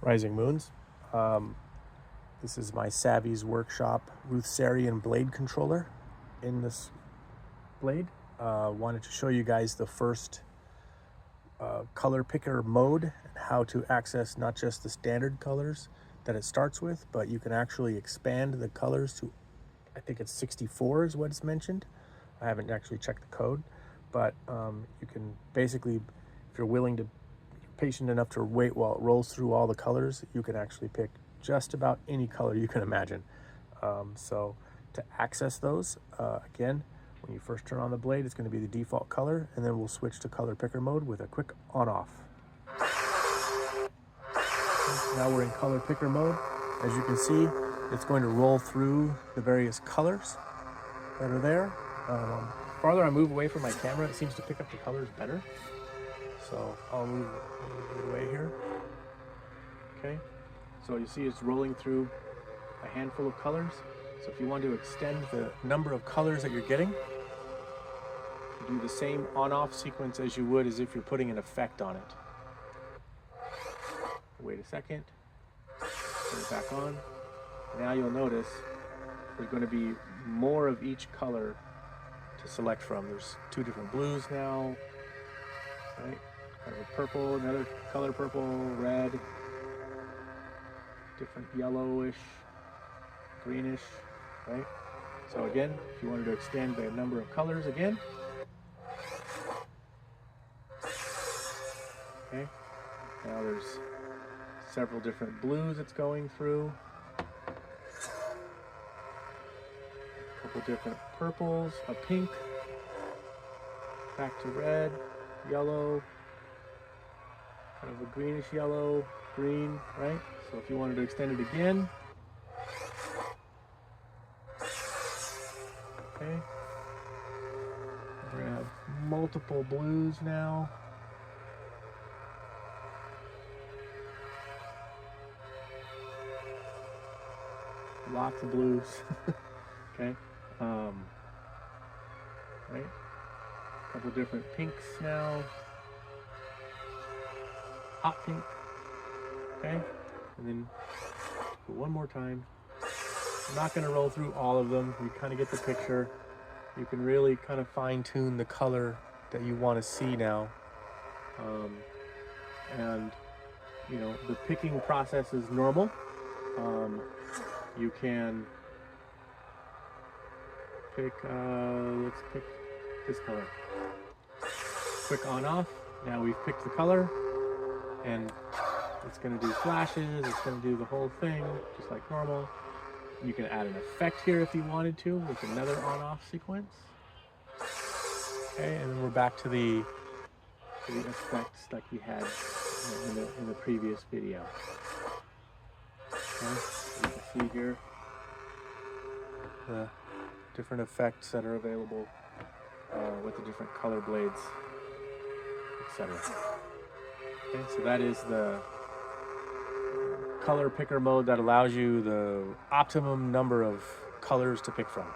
Rising Moons. This is my Savi's Workshop Ruthsarian blade controller. In this blade, wanted to show you guys the first color picker mode and how to access not just the standard colors that it starts with, but you can actually expand the colors to, I think it's 64 is what it's mentioned. I haven't actually checked the code, but you can basically, if you're willing to, patient enough to wait while it rolls through all the colors, you can actually pick just about any color you can imagine. So to access those, again, when you first turn on the blade, it's going to be the default color, and then we'll switch to color picker mode with a quick on-off. Now we're in color picker mode. As you can see, it's going to roll through the various colors that are there. Farther I move away from my camera, it seems to pick up the colors better. So I'll move it away here. Okay, so you see it's rolling through a handful of colors. So if you want to extend the number of colors that you're getting, you do the same on-off sequence as you would as if you're putting an effect on it. Wait a second, turn it back on. Now you'll notice there's going to be more of each color to select from. There's two different blues now, right? Kind of a purple, another color purple, red, different yellowish, greenish, right? So again, if you wanted to extend the number of colors again, okay, now there's several different blues it's going through, a couple different purples, a pink, back to red, yellow, kind of a greenish yellow, green, right? So if you wanted to extend it again, okay, we're gonna have multiple blues now. Lots of blues. Okay, right, a couple different pinks now. Hot pink, okay, and then one more time. I'm not going to roll through all of them. You kind of get the picture. You can really kind of fine tune the color that you want to see now. And you know, the picking process is normal. You can pick, let's pick this color. Quick on off. Now we've picked the color, and it's going to do flashes, it's going to do the whole thing just like normal. You can add an effect here if you wanted to with another on-off sequence. Okay, and then we're back to the effects like we had in the previous video. Okay, so you can see here the different effects that are available with the different color blades, etc. Okay, so that is the color picker mode that allows you the optimum number of colors to pick from.